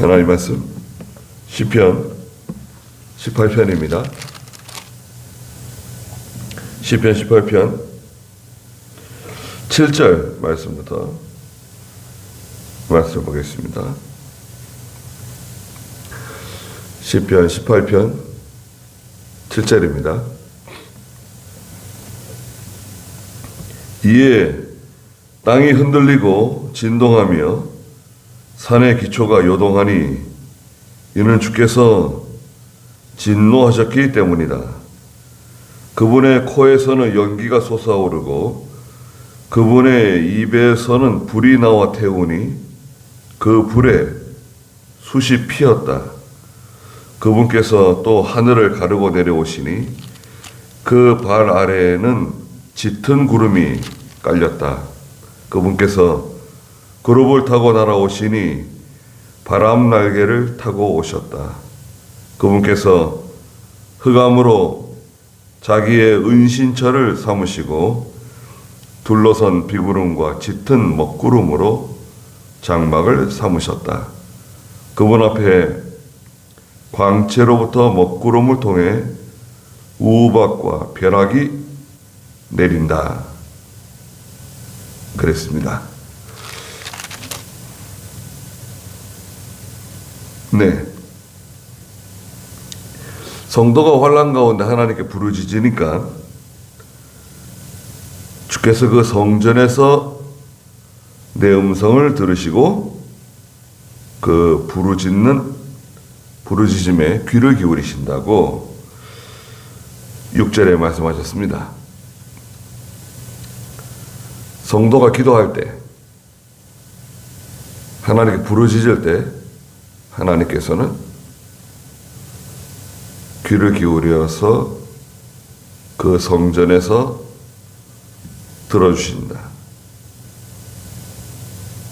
하나님 말씀 시편 18편입니다. 시편 18편 7절 말씀부터 말씀 보겠습니다. 시편 18편 7절입니다. 이에 땅이 흔들리고 진동하며 산의 기초가 요동하니 이는 주께서 진노하셨기 때문이다. 그분의 코에서는 연기가 솟아오르고 그분의 입에서는 불이 나와 태우니 그 불에 숯이 피었다. 그분께서 또 하늘을 가르고 내려오시니 그 발 아래에는 짙은 구름이 깔렸다. 그분께서 그룹을 타고 날아오시니 바람 날개를 타고 오셨다. 그분께서 흑암으로 자기의 은신처를 삼으시고 둘러선 비구름과 짙은 먹구름으로 장막을 삼으셨다. 그분 앞에 광채로부터 먹구름을 통해 우박과 벼락이 내린다. 그랬습니다. 네. 성도가 환난 가운데 하나님께 부르짖으니까 주께서 그 성전에서 내 음성을 들으시고 그 부르짖음에 귀를 기울이신다고 6절에 말씀하셨습니다. 성도가 기도할 때, 하나님께 부르짖을 때 하나님께서는 귀를 기울여서 그 성전에서 들어주신다.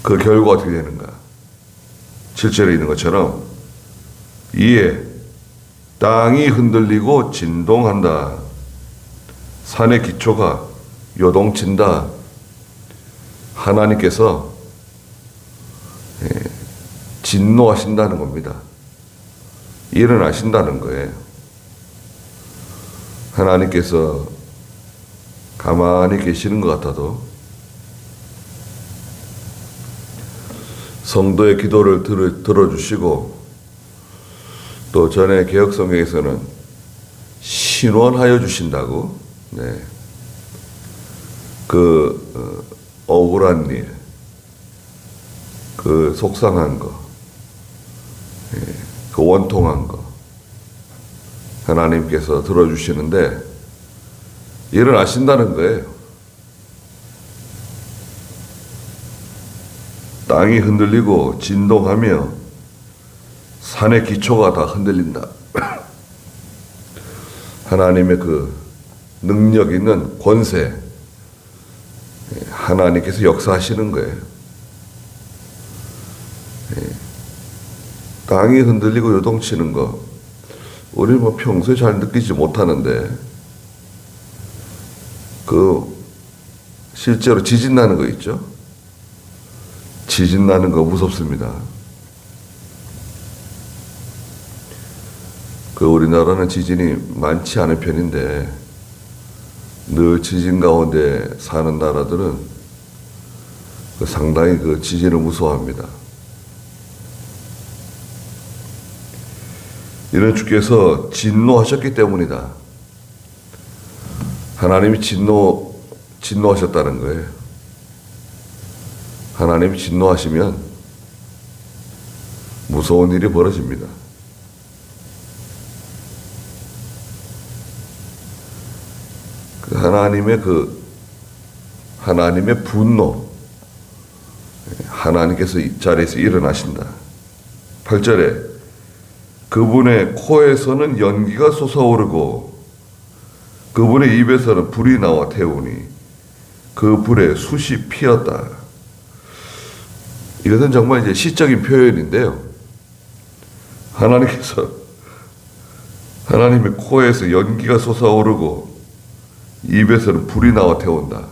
그 결과가 어떻게 되는가? 7절에 있는 것처럼 이에 땅이 흔들리고 진동한다. 산의 기초가 요동친다. 하나님께서 진노하신다는 겁니다. 일어나신다는 거예요. 하나님께서 가만히 계시는 것 같아도 성도의 기도를 들어주시고 또 전에 개혁성경에서는 신원하여 주신다고, 네. 그 억울한 일, 그 속상한 거, 그 원통한 거 하나님께서 들어주시는데 일어나신다는 거예요. 땅이 흔들리고 진동하며 산의 기초가 다 흔들린다. 하나님의 그 능력 있는 권세, 하나님께서 역사하시는 거예요. 땅이 흔들리고 요동치는 거, 우리 뭐 평소에 잘 느끼지 못하는데, 실제로 지진 나는 거 있죠? 지진 나는 거 무섭습니다. 우리나라는 지진이 많지 않은 편인데, 늘 지진 가운데 사는 나라들은 상당히 지진을 무서워합니다. 이는 주께서 진노하셨기 때문이다. 하나님이 진노하셨다는 거예요. 하나님이 진노하시면 무서운 일이 벌어집니다. 하나님의 분노, 하나님께서 이 자리에서 일어나신다. 8절에 그분의 코에서는 연기가 솟아오르고 그분의 입에서는 불이 나와 태우니 그 불에 숯이 피었다. 이것은 정말 이제 시적인 표현인데요. 하나님의 코에서 연기가 솟아오르고 입에서는 불이 나와 태운다.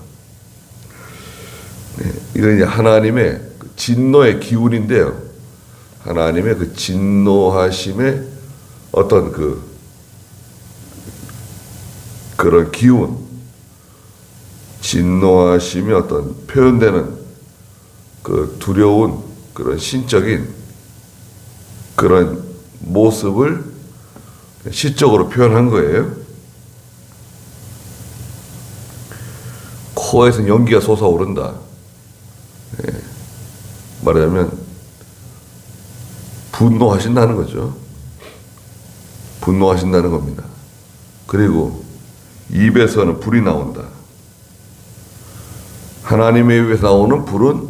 네, 이건 이제 하나님의 진노의 기운인데요. 하나님의 그 진노하심의 어떤 그런 기운, 진노하심이 어떤 표현되는 그 두려운 그런 신적인 그런 모습을 시적으로 표현한 거예요. 코에서 연기가 솟아오른다. 예. 말하자면 분노하신다는 거죠. 분노하신다는 겁니다. 그리고 입에서는 불이 나온다. 하나님의 입에서 나오는 불은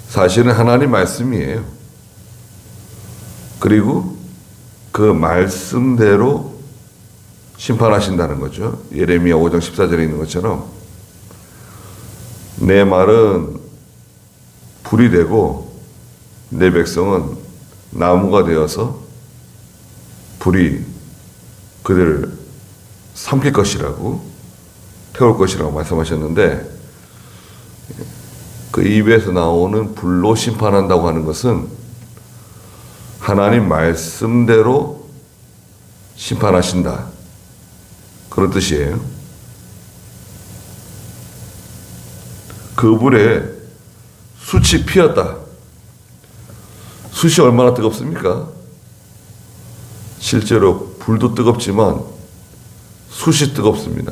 사실은 하나님 말씀이에요. 그리고 그 말씀대로 심판하신다는 거죠. 예레미야 5장 14절에 있는 것처럼 내 말은 불이 되고 내 백성은 나무가 되어서 불이 그들을 삼킬 것이라고, 태울 것이라고 말씀하셨는데, 그 입에서 나오는 불로 심판한다고 하는 것은 하나님 말씀대로 심판하신다, 그런 뜻이에요. 그 불에 숯이 피었다. 숯이 얼마나 뜨겁습니까? 실제로 불도 뜨겁지만 숯이 뜨겁습니다.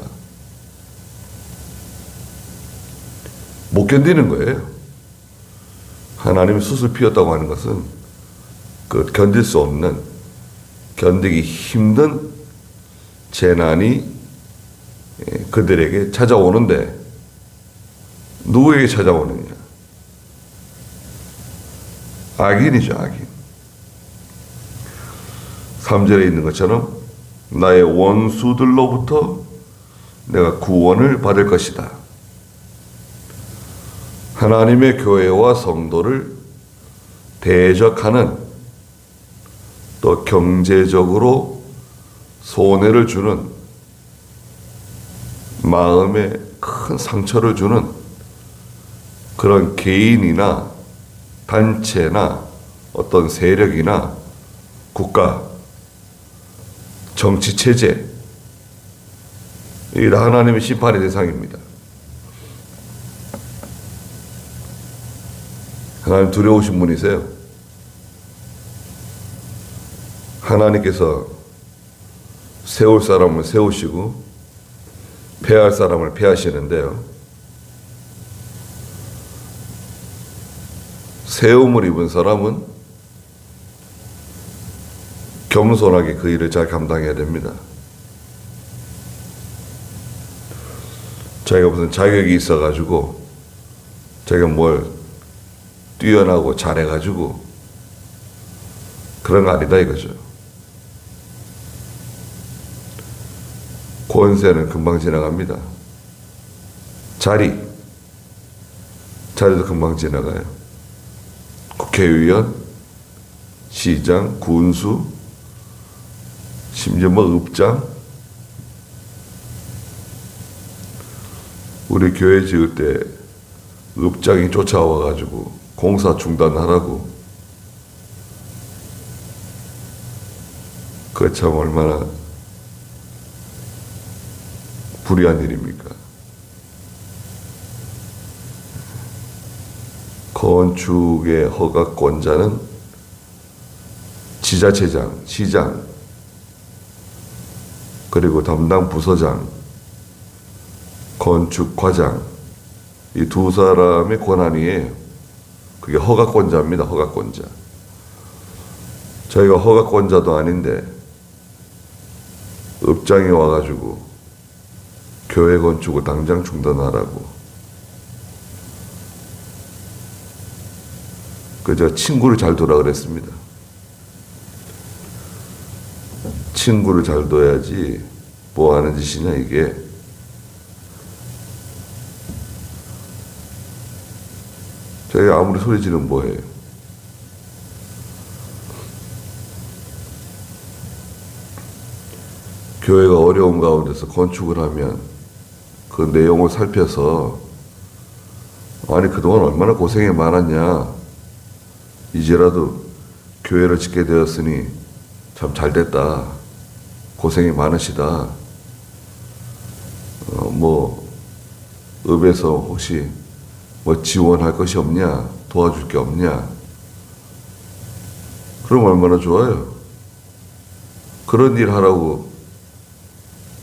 못 견디는 거예요. 하나님이 숯을 피웠다고 하는 것은 그 견딜 수 없는, 견디기 힘든 재난이 그들에게 찾아오는데, 누구에게 찾아오느냐? 악인이죠, 악인. 3절에 있는 것처럼 나의 원수들로부터 내가 구원을 받을 것이다. 하나님의 교회와 성도를 대적하는, 또 경제적으로 손해를 주는, 마음에 큰 상처를 주는 그런 개인이나 단체나 어떤 세력이나 국가, 정치 체제, 이게 다 하나님의 심판의 대상입니다. 하나님 두려우신 분이세요. 하나님께서 세울 사람을 세우시고 패할 사람을 패하시는데요. 세움을 입은 사람은 겸손하게 그 일을 잘 감당해야 됩니다. 자기가 무슨 자격이 있어가지고, 자기가 뭘 뛰어나고 잘해가지고 그런 거 아니다 이거죠. 권세는 금방 지나갑니다. 자리도 금방 지나가요. 국회의원, 시장, 군수, 심지어 읍장. 우리 교회 지을 때 읍장이 쫓아와가지고 공사 중단하라고. 그게 참 얼마나 불의한 일입니까? 건축의 허가권자는 지자체장, 시장, 그리고 담당 부서장, 건축과장, 이 두 사람의 권한이에요. 그게 허가권자입니다. 허가권자. 저희가 허가권자도 아닌데 읍장이 와가지고 교회 건축을 당장 중단하라고. 제가 친구를 잘 두라 그랬습니다. 친구를 잘 둬야지 뭐 하는 짓이냐 이게. 제가 아무리 소리 지르면 뭐해요. 교회가 어려운 가운데서 건축을 하면 그 내용을 살펴서, 아니 그동안 얼마나 고생이 많았냐, 이제라도 교회를 짓게 되었으니 참 잘됐다. 고생이 많으시다. 읍에서 혹시 지원할 것이 없냐? 도와줄 게 없냐? 그럼 얼마나 좋아요. 그런 일 하라고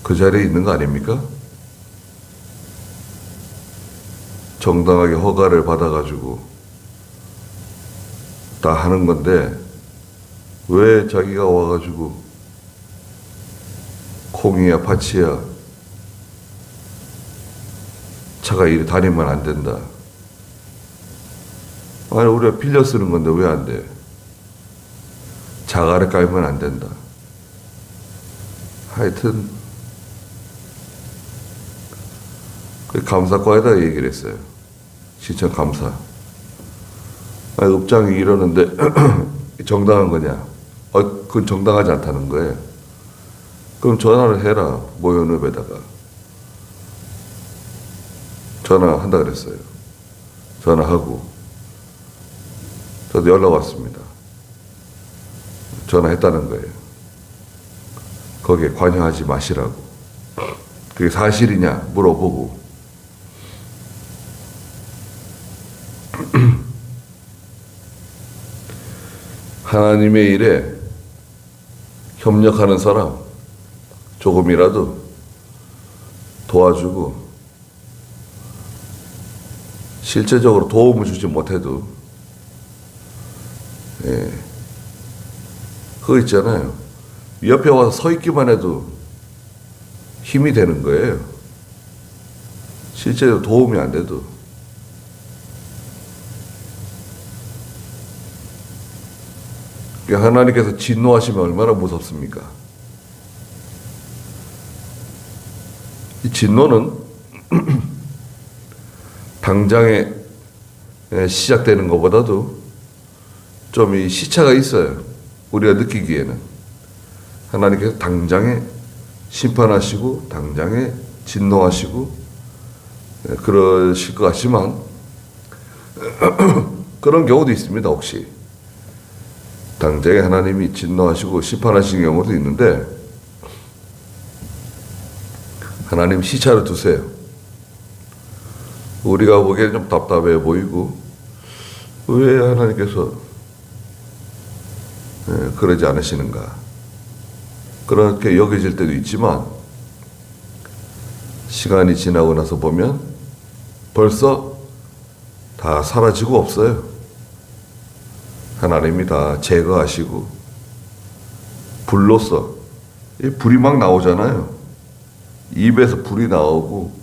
그 자리에 있는 거 아닙니까? 정당하게 허가를 받아가지고 다 하는 건데 왜 자기가 와가지고 콩이야 파치야 차가 이리 다니면 안 된다. 아니 우리가 빌려 쓰는 건데 왜 안 돼? 자가를 깔면 안 된다. 하여튼 그 감사과에다 얘기를 했어요. 시청 감사. 아니, 읍장이 이러는데 정당한 거냐? 그건 정당하지 않다는 거예요. 그럼 전화를 해라. 모연읍에다가. 전화한다 그랬어요. 전화하고 저도 연락 왔습니다. 전화했다는 거예요. 거기에 관여하지 마시라고. 그게 사실이냐 물어보고 하나님의 일에 협력하는 사람 조금이라도 도와주고 실제적으로 도움을 주지 못해도 그거 있잖아요. 옆에 와서 서 있기만 해도 힘이 되는 거예요. 실제로 도움이 안 돼도. 하나님께서 진노하시면 얼마나 무섭습니까? 이 진노는 당장에 시작되는 것보다도 좀 이 시차가 있어요. 우리가 느끼기에는. 하나님께서 당장에 심판하시고 당장에 진노하시고 그러실 것 같지만 그런 경우도 있습니다. 혹시 당장에 하나님이 진노하시고 심판하시는 경우도 있는데 하나님 시차를 두세요. 우리가 보기에는 좀 답답해 보이고 왜 하나님께서 그러지 않으시는가 그렇게 여겨질 때도 있지만 시간이 지나고 나서 보면 벌써 다 사라지고 없어요. 하나님이 다 제거하시고 불로써 불이 막 나오잖아요. 입에서 불이 나오고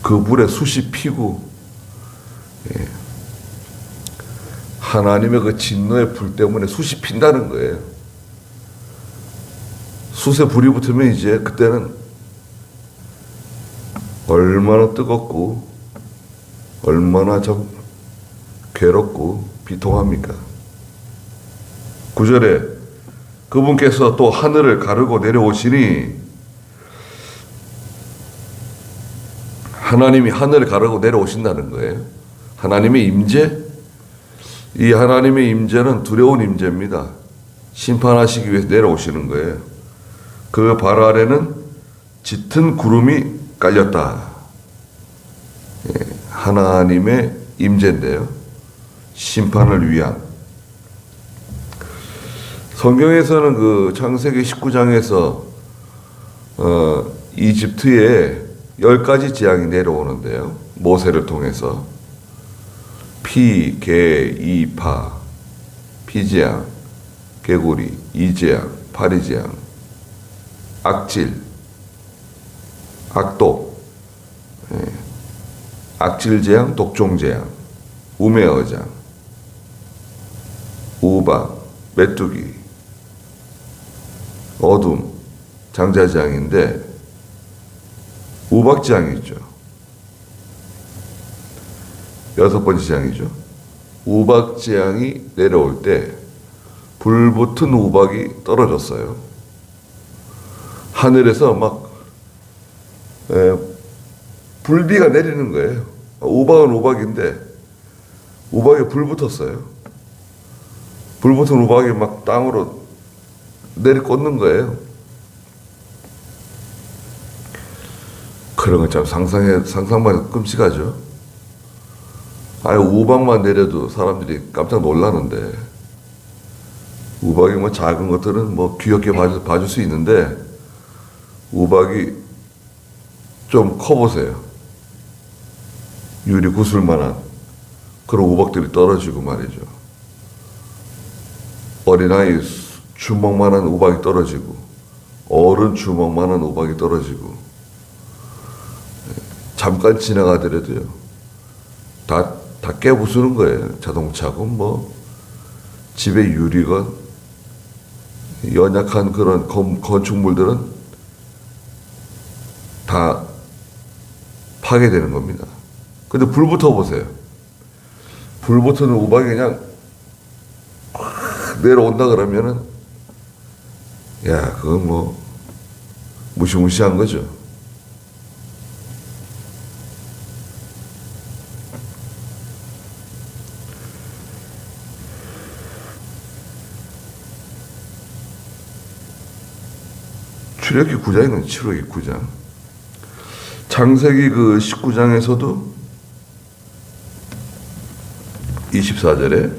그 불에 숯이 피고 하나님의 그 진노의 불 때문에 숯이 핀다는 거예요. 숯에 불이 붙으면 이제 그때는 얼마나 뜨겁고 얼마나 좀 괴롭고 비통합니까? 9절에 그분께서 또 하늘을 가르고 내려오시니 하나님이 하늘을 가르고 내려오신다는 거예요. 하나님의 임재? 이 하나님의 임재는 두려운 임재입니다. 심판하시기 위해서 내려오시는 거예요. 그 발 아래는 짙은 구름이 깔렸다. 하나님의 임재인데요. 심판을 위한. 성경에서는 그 창세기 19장에서 이집트에 10가지 재앙이 내려오는데요. 모세를 통해서 피, 개, 이파, 피재앙, 개구리, 이재앙, 파리재앙, 악질, 악독, 악질재앙, 독종재앙, 우매어장, 우박, 메뚜기, 어둠, 장자재앙인데 우박재앙이 있죠. 6번째 재앙이죠. 우박재앙이 내려올 때 불붙은 우박이 떨어졌어요. 하늘에서 막 불비가 내리는 거예요. 우박은 우박인데 우박에 불 붙었어요. 불 붙은 우박이 막 땅으로 내리꽂는 거예요. 그런 거 참 상상만 해도 끔찍하죠. 아예 우박만 내려도 사람들이 깜짝 놀라는데, 우박이 뭐 작은 것들은 뭐 귀엽게 봐줄 수 있는데, 우박이 좀 커보세요. 유리 구슬만한 그런 우박들이 떨어지고 말이죠. 어린아이 주먹만한 우박이 떨어지고, 어른 주먹만한 우박이 떨어지고, 잠깐 지나가더라도요, 다 깨부수는 거예요. 자동차건 뭐 집의 유리건 연약한 그런 건축물들은 다 파괴되는 겁니다. 근데 불 붙어보세요. 불 붙은 우박이 그냥 내려온다 그러면은, 야, 그건 뭐 무시무시한 거죠. 출애굽기 9장이건 출애굽기 9장. 창세기 그 19장에서도 24절에,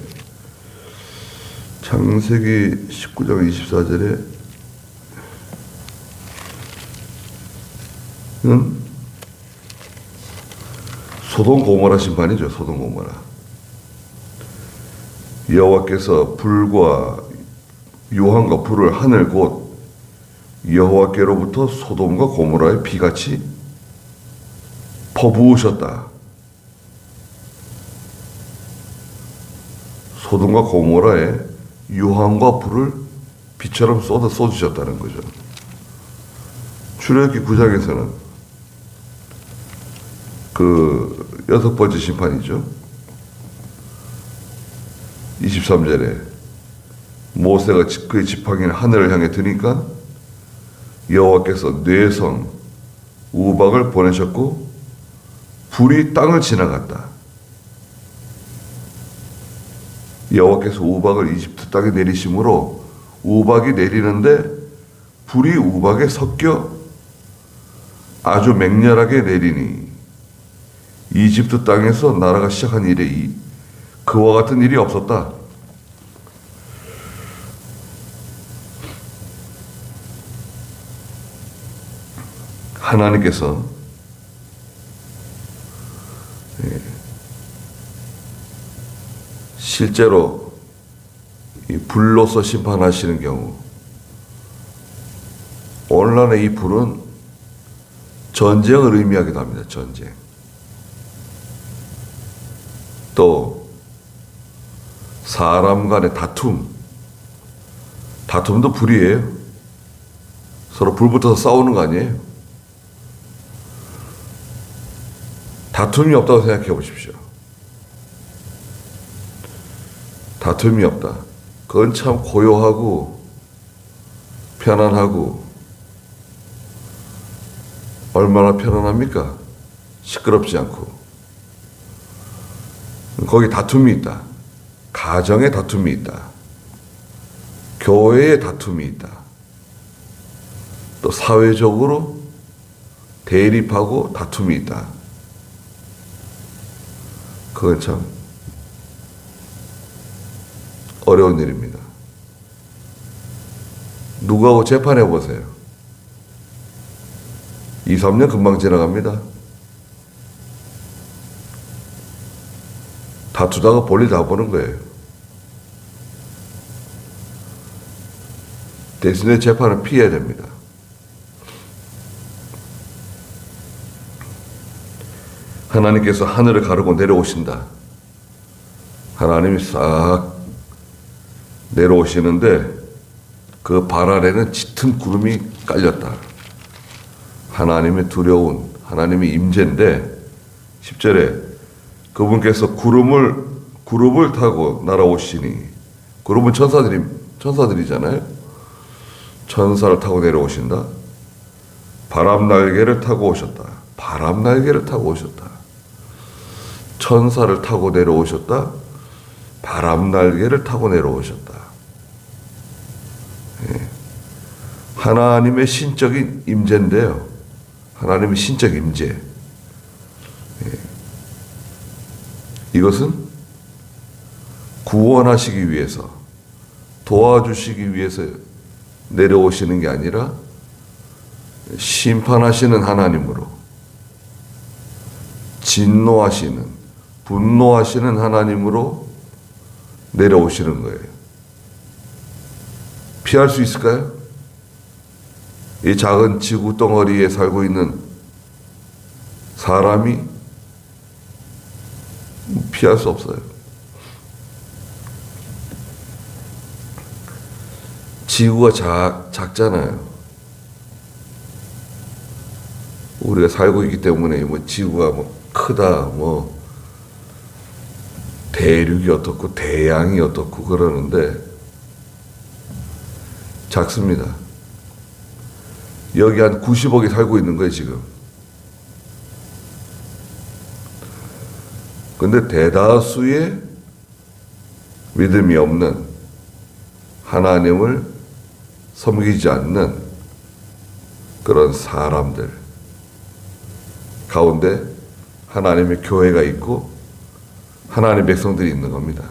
창세기 19장 24절에 소돔 고모라 심판이죠. 소돔 고모라. 여호와께서 불과 유황과 불을 하늘 곧 여호와께로부터 소돔과 고모라의 비같이 퍼부으셨다. 소돔과 고모라에 유황과 불을 비처럼 쏟으셨다는 거죠. 출애굽기 9장에서는 그 6번째 심판이죠. 23절에 모세가 그의 지팡이를 하늘을 향해 드니까 여호와께서 뇌성 우박을 보내셨고 불이 땅을 지나갔다. 여호와께서 우박을 이집트 땅에 내리심으로 우박이 내리는데 불이 우박에 섞여 아주 맹렬하게 내리니 이집트 땅에서 나라가 시작한 이래 그와 같은 일이 없었다. 하나님께서 실제로 이 불로서 심판하시는 경우, 오늘날의 이 불은 전쟁을 의미하기도 합니다. 전쟁. 또 사람 간의 다툼도 불이에요. 서로 불 붙어서 싸우는 거 아니에요. 다툼이 없다고 생각해 보십시오. 다툼이 없다. 그건 참 고요하고 편안하고, 얼마나 편안합니까? 시끄럽지 않고. 거기 다툼이 있다. 가정에 다툼이 있다. 교회에 다툼이 있다. 또 사회적으로 대립하고 다툼이 있다. 그건 참 어려운 일입니다. 누구하고 재판해 보세요. 2, 3년 금방 지나갑니다. 다투다가 볼일 다 보는 거예요. 대신에 재판을 피해야 됩니다. 하나님께서 하늘을 가르고 내려오신다. 하나님이 싹 내려오시는데 그 발 아래는 짙은 구름이 깔렸다. 하나님의 두려운 하나님의 임재인데, 10절에 그분께서 구름을 타고 날아오시니, 구름은 천사들이잖아요. 천사를 타고 내려오신다. 바람 날개를 타고 오셨다. 바람 날개를 타고 오셨다. 천사를 타고 내려오셨다. 바람 날개를 타고 내려오셨다. 예. 하나님의 신적인 임재인데요. 하나님의 신적 임재. 예. 이것은 구원하시기 위해서, 도와주시기 위해서 내려오시는 게 아니라 심판하시는 하나님으로, 진노하시는, 분노하시는 하나님으로 내려오시는 거예요. 피할 수 있을까요? 이 작은 지구 덩어리에 살고 있는 사람이 피할 수 없어요. 지구가 작잖아요. 우리가 살고 있기 때문에 뭐 지구가 뭐 크다, 뭐 대륙이 어떻고 대양이 어떻고 그러는데 작습니다. 여기 한 90억이 살고 있는 거예요, 지금. 근데 대다수의 믿음이 없는, 하나님을 섬기지 않는 그런 사람들 가운데 하나님의 교회가 있고 하나님의 백성들이 있는 겁니다.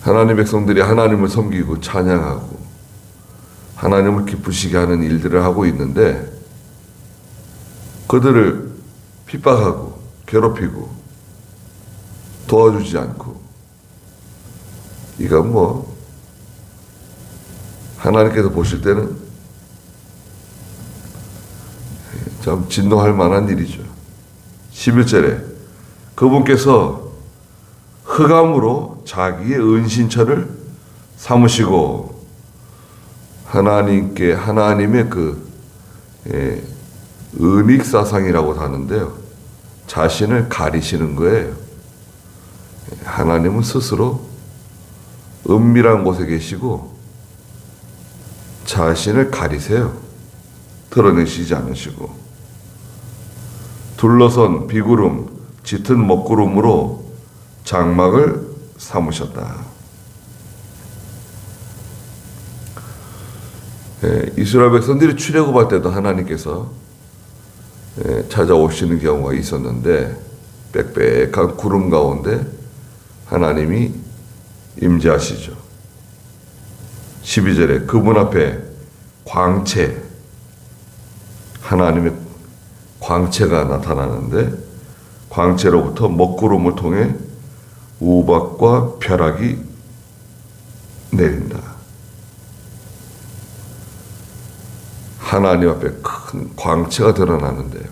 하나님의 백성들이 하나님을 섬기고 찬양하고 하나님을 기쁘시게 하는 일들을 하고 있는데 그들을 핍박하고 괴롭히고 도와주지 않고, 이건 뭐 하나님께서 보실 때는 참 진노할 만한 일이죠. 11절에 그분께서 흑암으로 자기의 은신처를 삼으시고, 하나님의 은익사상이라고 하는데요, 자신을 가리시는 거예요. 하나님은 스스로 은밀한 곳에 계시고 자신을 가리세요. 드러내시지 않으시고, 둘러선 비구름, 짙은 먹구름으로 장막을 삼으셨다. 이스라엘 백성들이 출애굽할 때도 하나님께서 찾아오시는 경우가 있었는데 빽빽한 구름 가운데 하나님이 임재하시죠. 12절에 그분 앞에 광채, 하나님의 광채가 나타나는데 광채로부터 먹구름을 통해 우박과 벼락이 내린다. 하나님 앞에 큰 광채가 드러나는데요,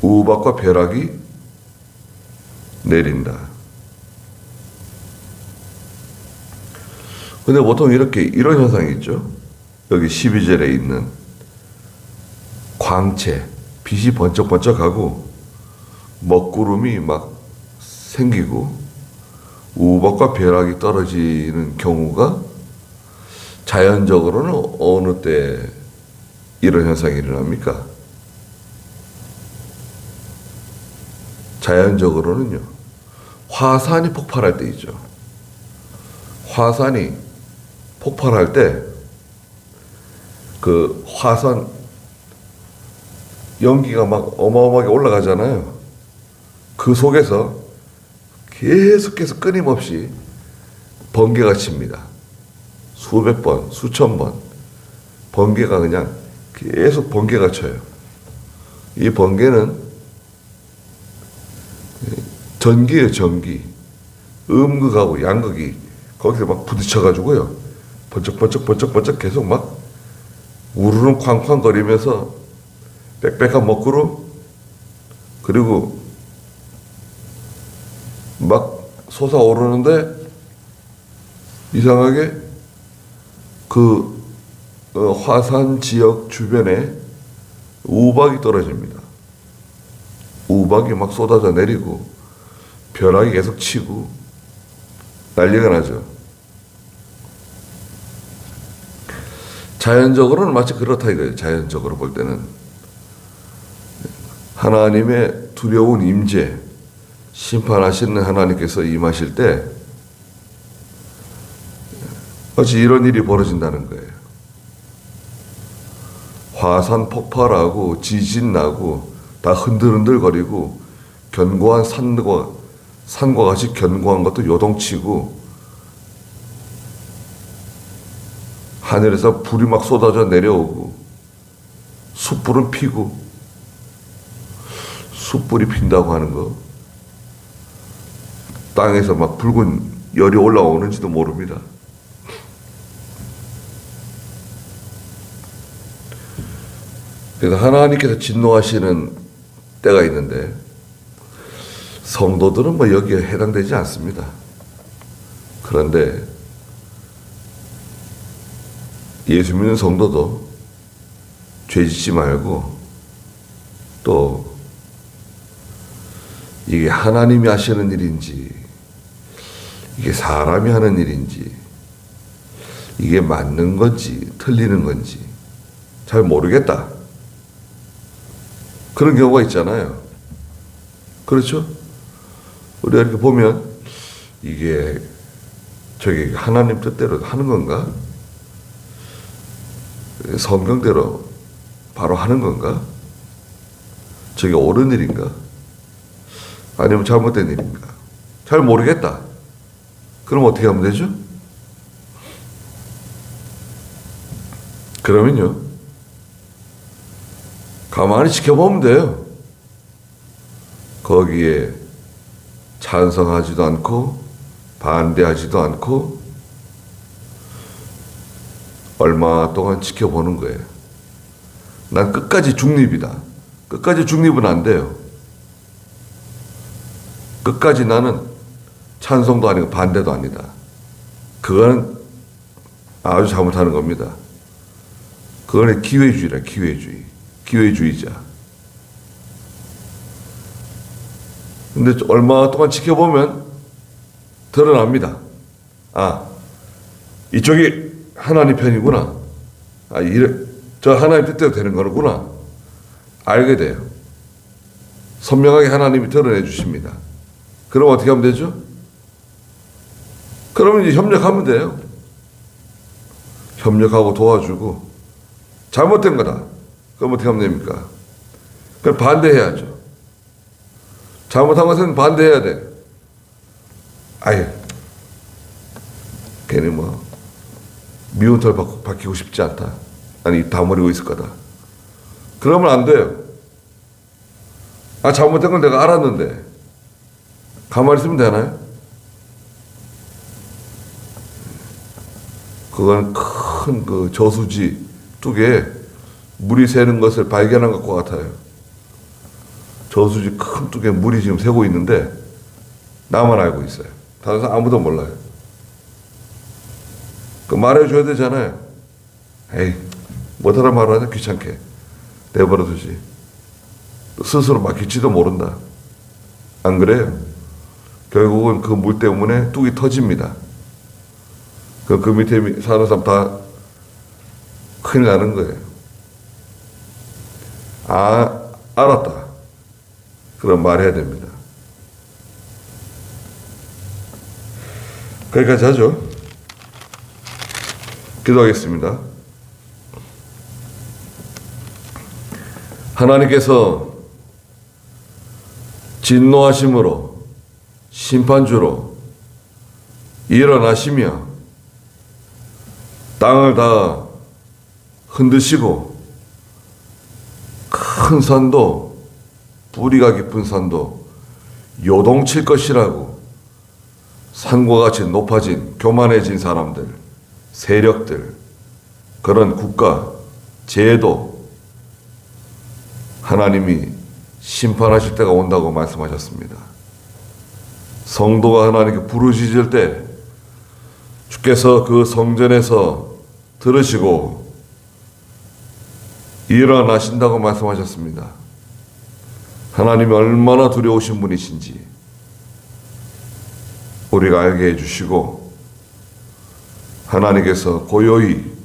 우박과 벼락이 내린다. 근데 보통 이런 현상이 있죠. 여기 12절에 있는 광채, 빛이 번쩍번쩍하고 먹구름이 막 생기고 우박과 벼락이 떨어지는 경우가 자연적으로는 어느 때 이런 현상이 일어납니까? 자연적으로는요, 화산이 폭발할 때 있죠. 화산이 폭발할 때 그 화산 연기가 막 어마어마하게 올라가잖아요. 그 속에서 계속해서 끊임없이 번개가 칩니다. 수백 번, 수천 번 번개가 그냥 계속 번개가 쳐요. 이 번개는 전기예요, 전기. 음극하고 양극이 거기서 막 부딪혀가지고요, 번쩍번쩍 계속 막 우르릉 쾅쾅 거리면서 빽빽한 먹구름, 그리고 막 솟아오르는데 이상하게 그 화산 지역 주변에 우박이 떨어집니다. 우박이 막 쏟아져 내리고 벼락이 계속 치고 난리가 나죠. 자연적으로는 마치 그렇다 이거예요. 자연적으로 볼 때는 하나님의 두려운 임재, 심판하시는 하나님께서 임하실 때 어찌 이런 일이 벌어진다는 거예요. 화산 폭발하고 지진 나고 다 흔들흔들거리고 견고한 산과 같이 견고한 것도 요동치고 하늘에서 불이 막 쏟아져 내려오고 숯불은 피고 숯불이 핀다고 하는 거 땅에서 막 붉은 열이 올라오는지도 모릅니다. 그래서 하나님께서 진노하시는 때가 있는데 성도들은 뭐 여기에 해당되지 않습니다. 그런데 예수 믿는 성도도 죄 짓지 말고 또 이게 하나님이 하시는 일인지 이게 사람이 하는 일인지 이게 맞는 건지 틀리는 건지 잘 모르겠다. 그런 경우가 있잖아요. 그렇죠? 우리가 이렇게 보면 이게 저기 하나님 뜻대로 하는 건가? 성경대로 바로 하는 건가? 저게 옳은 일인가? 아니면 잘못된 일인가? 잘 모르겠다. 그럼 어떻게 하면 되죠? 그러면요, 가만히 지켜보면 돼요. 거기에 찬성하지도 않고 반대하지도 않고 얼마 동안 지켜보는 거예요. 난 끝까지 중립이다. 끝까지 중립은 안 돼요. 끝까지 나는 찬성도 아니고 반대도 아니다. 그거는 아주 잘못하는 겁니다. 그거는 기회주의라, 기회주의. 기회주의자. 근데 얼마 동안 지켜보면 드러납니다. 아, 이쪽이 하나님 편이구나. 아, 저 하나님 뜻대로 되는 거구나. 알게 돼요. 선명하게 하나님이 드러내 주십니다. 그럼 어떻게 하면 되죠? 그러면 이제 협력하면 돼요. 협력하고 도와주고 잘못된 거다. 그럼 어떻게 하면 됩니까? 그럼 반대해야죠. 잘못한 것은 반대해야 돼. 아예 괜히 뭐 미운 털 박히고 싶지 않다. 아니 다물고 있을 거다. 그러면 안 돼요. 아, 잘못된 건 내가 알았는데 가만히 있으면 되나요? 그건 큰 그 저수지 뚝에 물이 새는 것을 발견한 것과 같아요. 저수지 큰 뚝에 물이 지금 새고 있는데 나만 알고 있어요. 다른 사람 아무도 몰라요. 그 말해줘야 되잖아요. 에이, 못하라 말하냐 귀찮게 내버려두지. 스스로 막힐지도 모른다. 안 그래요? 결국은 그 물 때문에 뚝이 터집니다. 그 밑에 사는 사람 다 큰일 나는 거예요. 아, 알았다. 그럼 말해야 됩니다. 거기까지 하죠. 기도하겠습니다. 하나님께서 진노하심으로 심판주로 일어나시며 땅을 다 흔드시고 큰 산도 뿌리가 깊은 산도 요동칠 것이라고 산과 같이 높아진 교만해진 사람들, 세력들, 그런 국가, 제도 하나님이 심판하실 때가 온다고 말씀하셨습니다. 성도가 하나님께 부르짖을 때 주께서 그 성전에서 들으시고 일어나신다고 말씀하셨습니다. 하나님이 얼마나 두려우신 분이신지 우리가 알게 해주시고 하나님께서 고요히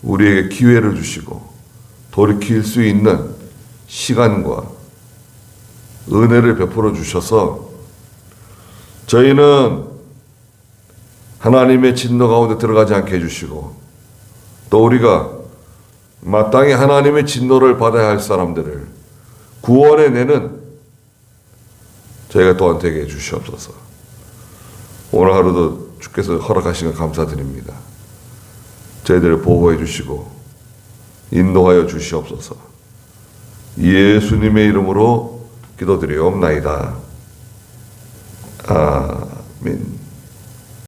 우리에게 기회를 주시고 돌이킬 수 있는 시간과 은혜를 베풀어 주셔서 저희는 하나님의 진노 가운데 들어가지 않게 해주시고 또 우리가 마땅히 하나님의 진노를 받아야 할 사람들을 구원해내는 저희가 또한 되게 해주시옵소서. 오늘 하루도 주께서 허락하신 것 감사드립니다. 저희들을 보호해 주시고 인도하여 주시옵소서. 예수님의 이름으로 기도드리옵나이다. 아멘.